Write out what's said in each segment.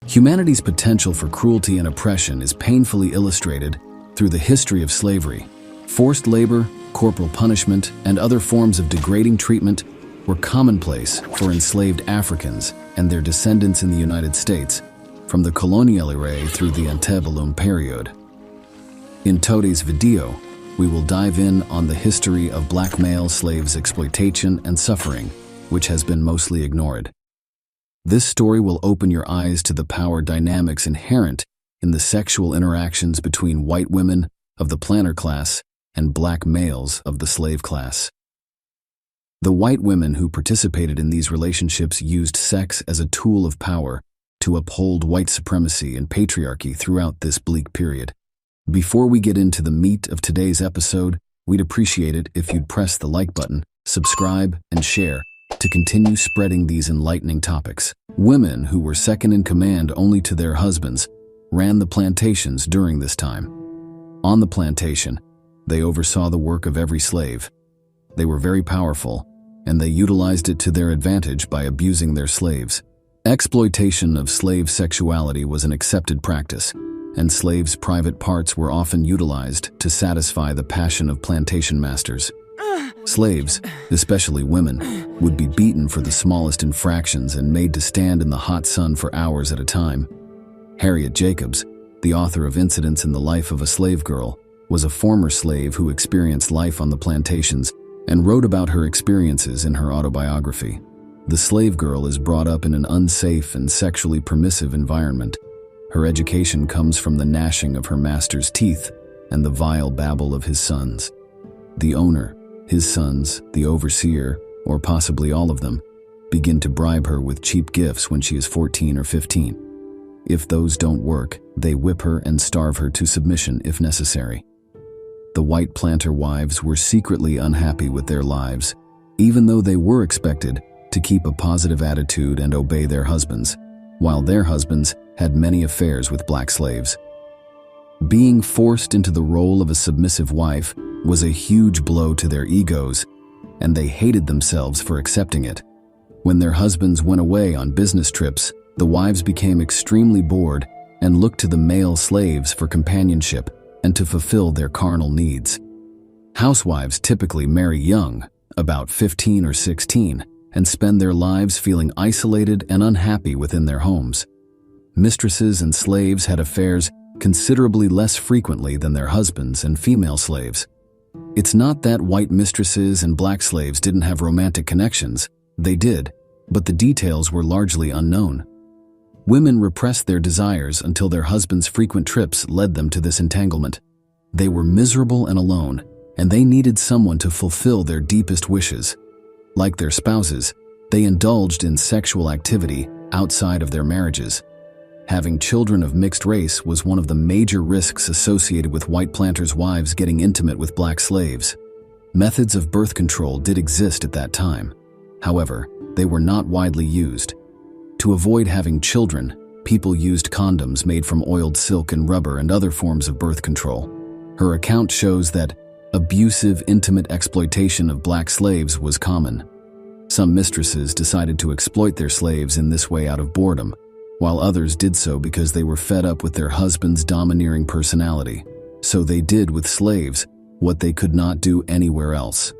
Humanity's potential for cruelty and oppression is painfully illustrated through the history of slavery. Forced labor, corporal punishment, and other forms of degrading treatment were commonplace for enslaved Africans and their descendants in the United States, from the colonial era through the antebellum period. In today's video, we will dive in on the history of black male slaves' exploitation and suffering, which has been mostly ignored. This story will open your eyes to the power dynamics inherent in the sexual interactions between white women of the planter class and black males of the slave class. The white women who participated in these relationships used sex as a tool of power to uphold white supremacy and patriarchy throughout this bleak period. Before we get into the meat of today's episode, we'd appreciate it if you'd press the like button, subscribe, and share to continue spreading these enlightening topics. Women who were second in command only to their husbands ran the plantations during this time. On the plantation, they oversaw the work of every slave. They were very powerful, and they utilized it to their advantage by abusing their slaves. Exploitation of slave sexuality was an accepted practice, and slaves' private parts were often utilized to satisfy the passion of plantation masters. Slaves, especially women, would be beaten for the smallest infractions and made to stand in the hot sun for hours at a time. Harriet Jacobs, the author of Incidents in the Life of a Slave Girl, was a former slave who experienced life on the plantations and wrote about her experiences in her autobiography. The slave girl is brought up in an unsafe and sexually permissive environment. Her education comes from the gnashing of her master's teeth and the vile babble of his sons. The owner, his sons, the overseer, or possibly all of them, begin to bribe her with cheap gifts when she is 14 or 15. If those don't work, they whip her and starve her to submission if necessary. The white planter wives were secretly unhappy with their lives, even though they were expected to keep a positive attitude and obey their husbands, while their husbands had many affairs with black slaves. Being forced into the role of a submissive wife was a huge blow to their egos, and they hated themselves for accepting it. When their husbands went away on business trips, the wives became extremely bored and looked to the male slaves for companionship and to fulfill their carnal needs. Housewives typically marry young, about 15 or 16, and spend their lives feeling isolated and unhappy within their homes. Mistresses and slaves had affairs considerably less frequently than their husbands and female slaves. It's not that white mistresses and black slaves didn't have romantic connections. They did, but the details were largely unknown. Women repressed their desires until their husbands' frequent trips led them to this entanglement. They were miserable and alone, and they needed someone to fulfill their deepest wishes. Like their spouses, they indulged in sexual activity outside of their marriages. Having children of mixed race was one of the major risks associated with white planters' wives getting intimate with black slaves. Methods of birth control did exist at that time. However, they were not widely used. To avoid having children, people used condoms made from oiled silk and rubber and other forms of birth control. Her account shows that abusive, intimate exploitation of black slaves was common. Some mistresses decided to exploit their slaves in this way out of boredom, while others did so because they were fed up with their husband's domineering personality. So they did with slaves what they could not do anywhere else.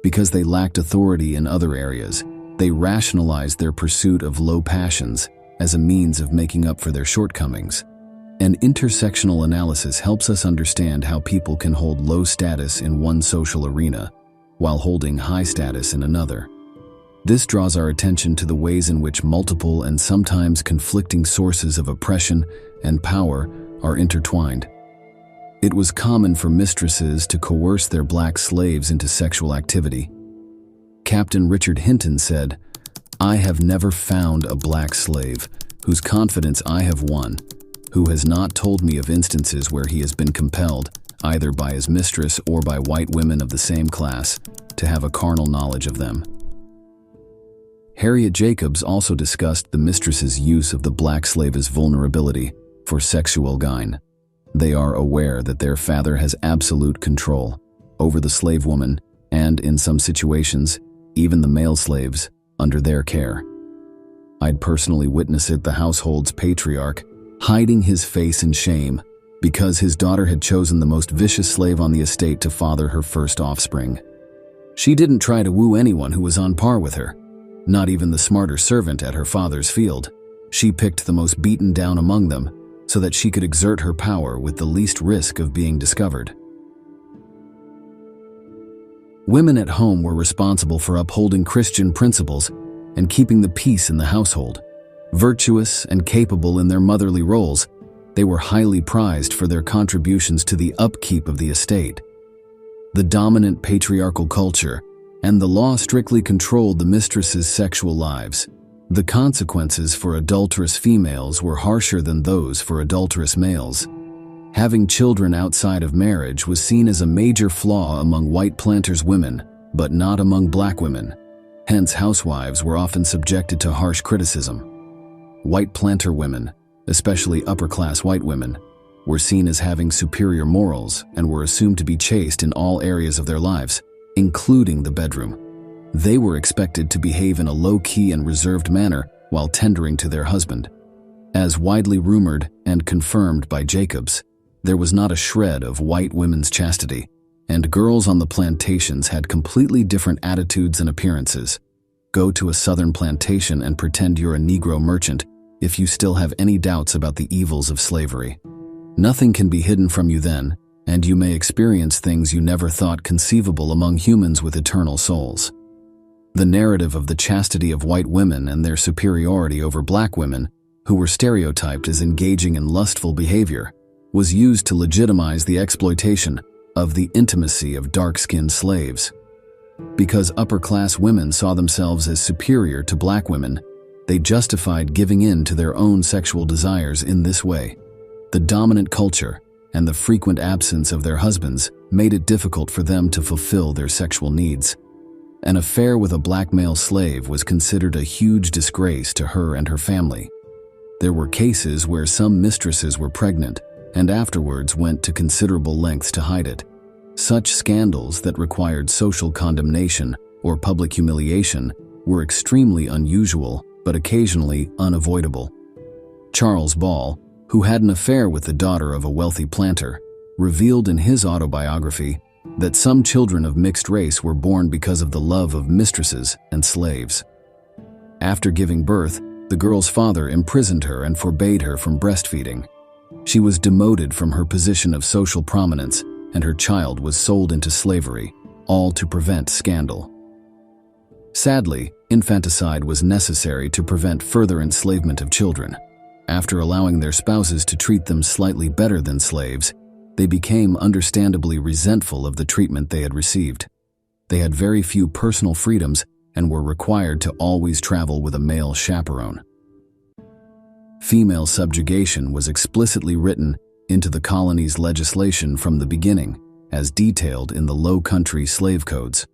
Because they lacked authority in other areas, they rationalized their pursuit of low passions as a means of making up for their shortcomings. An intersectional analysis helps us understand how people can hold low status in one social arena while holding high status in another. This draws our attention to the ways in which multiple and sometimes conflicting sources of oppression and power are intertwined. It was common for mistresses to coerce their black slaves into sexual activity. Captain Richard Hinton said, "I have never found a black slave whose confidence I have won, who has not told me of instances where he has been compelled, either by his mistress or by white women of the same class, to have a carnal knowledge of them." Harriet Jacobs also discussed the mistress's use of the black slave's vulnerability for sexual gain. They are aware that their father has absolute control over the slave woman and, in some situations, even the male slaves under their care. I'd personally witnessed it, the household's patriarch hiding his face in shame because his daughter had chosen the most vicious slave on the estate to father her first offspring. She didn't try to woo anyone who was on par with her, not even the smarter servant at her father's field. She picked the most beaten down among them so that she could exert her power with the least risk of being discovered. Women at home were responsible for upholding Christian principles and keeping the peace in the household. Virtuous and capable in their motherly roles, they were highly prized for their contributions to the upkeep of the estate. The dominant patriarchal culture and the law strictly controlled the mistresses' sexual lives. The consequences for adulterous females were harsher than those for adulterous males. Having children outside of marriage was seen as a major flaw among white planters' women, but not among black women. Hence, housewives were often subjected to harsh criticism. White planter women, especially upper-class white women, were seen as having superior morals and were assumed to be chaste in all areas of their lives, including the bedroom. They were expected to behave in a low-key and reserved manner while tendering to their husband. As widely rumored and confirmed by Jacobs, there was not a shred of white women's chastity, and girls on the plantations had completely different attitudes and appearances. Go to a southern plantation and pretend you're a Negro merchant if you still have any doubts about the evils of slavery. Nothing can be hidden from you then, and you may experience things you never thought conceivable among humans with eternal souls. The narrative of the chastity of white women and their superiority over black women, who were stereotyped as engaging in lustful behavior, was used to legitimize the exploitation of the intimacy of dark-skinned slaves. Because upper-class women saw themselves as superior to black women, they justified giving in to their own sexual desires in this way. The dominant culture and the frequent absence of their husbands made it difficult for them to fulfill their sexual needs. An affair with a black male slave was considered a huge disgrace to her and her family. There were cases where some mistresses were pregnant and afterwards went to considerable lengths to hide it. Such scandals that required social condemnation or public humiliation were extremely unusual but occasionally unavoidable. Charles Ball, who had an affair with the daughter of a wealthy planter, revealed in his autobiography that some children of mixed race were born because of the love of mistresses and slaves. After giving birth, the girl's father imprisoned her and forbade her from breastfeeding. She was demoted from her position of social prominence, and her child was sold into slavery, all to prevent scandal. Sadly, infanticide was necessary to prevent further enslavement of children. After allowing their spouses to treat them slightly better than slaves, they became understandably resentful of the treatment they had received. They had very few personal freedoms and were required to always travel with a male chaperone. Female subjugation was explicitly written into the colony's legislation from the beginning, as detailed in the Low Country slave codes.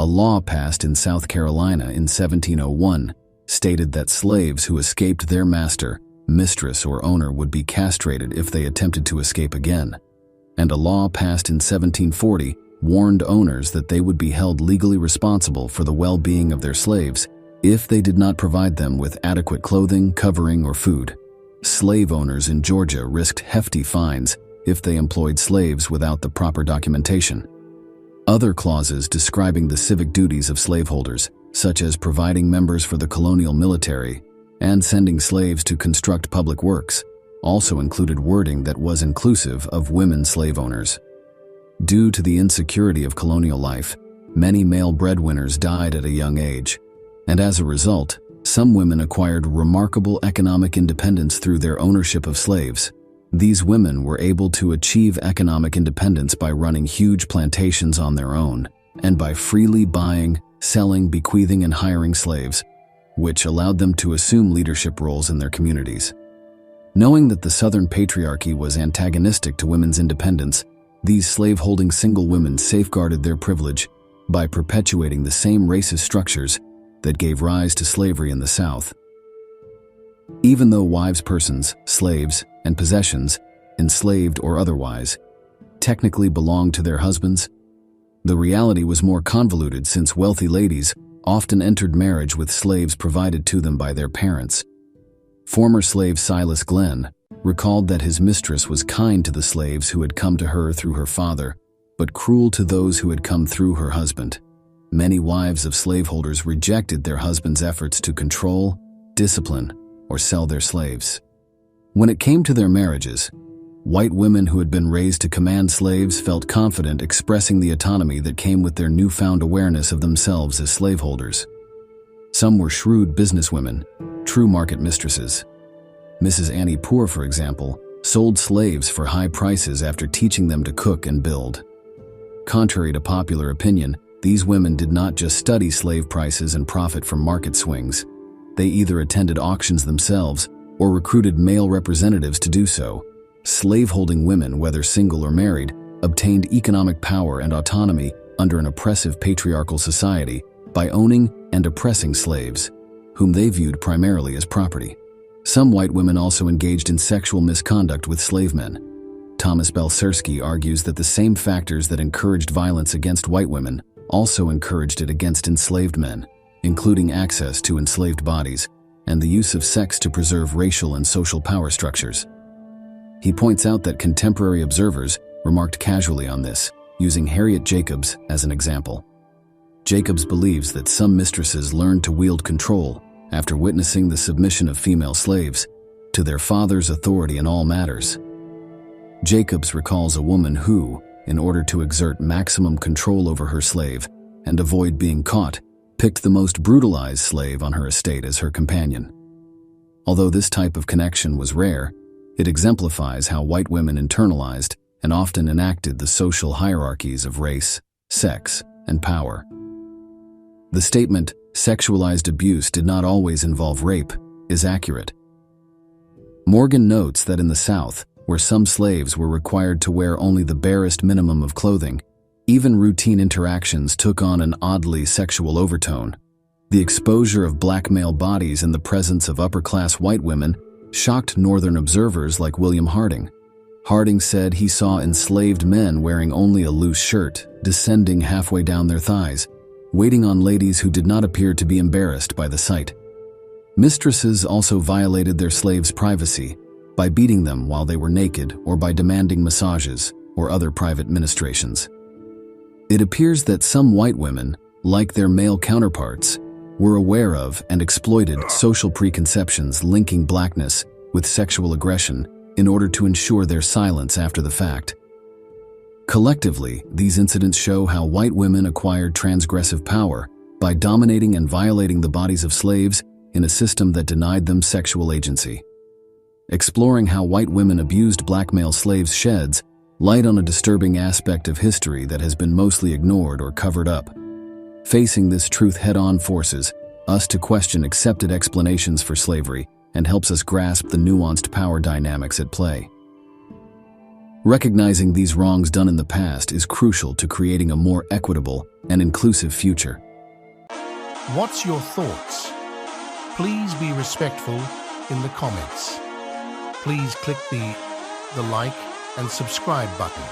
A law passed in South Carolina in 1701 stated that slaves who escaped their master, mistress, or owner would be castrated if they attempted to escape again. And a law passed in 1740 warned owners that they would be held legally responsible for the well-being of their slaves if they did not provide them with adequate clothing, covering, or food. Slave owners in Georgia risked hefty fines if they employed slaves without the proper documentation. Other clauses describing the civic duties of slaveholders, such as providing members for the colonial military and sending slaves to construct public works, also included wording that was inclusive of women slave owners. Due to the insecurity of colonial life, many male breadwinners died at a young age, and as a result, some women acquired remarkable economic independence through their ownership of slaves. These women were able to achieve economic independence by running huge plantations on their own, and by freely buying, selling, bequeathing, and hiring slaves, which allowed them to assume leadership roles in their communities. Knowing that the Southern patriarchy was antagonistic to women's independence, these slave-holding single women safeguarded their privilege by perpetuating the same racist structures that gave rise to slavery in the South. Even though wives' persons, slaves, and possessions enslaved or otherwise, technically belonged to their husbands? The reality was more convoluted since wealthy ladies often entered marriage with slaves provided to them by their parents. Former slave Silas Glenn recalled that his mistress was kind to the slaves who had come to her through her father, but cruel to those who had come through her husband. Many wives of slaveholders rejected their husbands' efforts to control, discipline, or sell their slaves. When it came to their marriages, white women who had been raised to command slaves felt confident expressing the autonomy that came with their newfound awareness of themselves as slaveholders. Some were shrewd businesswomen, true market mistresses. Mrs. Annie Poor, for example, sold slaves for high prices after teaching them to cook and build. Contrary to popular opinion, these women did not just study slave prices and profit from market swings. They either attended auctions themselves or recruited male representatives to do so. Slaveholding women, whether single or married, obtained economic power and autonomy under an oppressive patriarchal society by owning and oppressing slaves, whom they viewed primarily as property. Some white women also engaged in sexual misconduct with slave men. Thomas Belsersky argues that the same factors that encouraged violence against white women also encouraged it against enslaved men, including access to enslaved bodies and the use of sex to preserve racial and social power structures. He points out that contemporary observers remarked casually on this, using Harriet Jacobs as an example. Jacobs believes that some mistresses learned to wield control after witnessing the submission of female slaves to their father's authority in all matters. Jacobs recalls a woman who, in order to exert maximum control over her slave and avoid being caught, picked the most brutalized slave on her estate as her companion. Although this type of connection was rare, it exemplifies how white women internalized and often enacted the social hierarchies of race, sex, and power. The statement, "sexualized abuse did not always involve rape," is accurate. Morgan notes that in the South, where some slaves were required to wear only the barest minimum of clothing, even routine interactions took on an oddly sexual overtone. The exposure of black male bodies in the presence of upper-class white women shocked Northern observers like William Harding. Harding said he saw enslaved men wearing only a loose shirt, descending halfway down their thighs, waiting on ladies who did not appear to be embarrassed by the sight. Mistresses also violated their slaves' privacy by beating them while they were naked or by demanding massages or other private ministrations. It appears that some white women, like their male counterparts, were aware of and exploited social preconceptions linking blackness with sexual aggression in order to ensure their silence after the fact. Collectively, these incidents show how white women acquired transgressive power by dominating and violating the bodies of slaves in a system that denied them sexual agency. Exploring how white women abused black male slaves sheds light on a disturbing aspect of history that has been mostly ignored or covered up. Facing this truth head-on forces us to question accepted explanations for slavery and helps us grasp the nuanced power dynamics at play. Recognizing these wrongs done in the past is crucial to creating a more equitable and inclusive future. What's your thoughts? Please be respectful in the comments. Please click the like and subscribe button.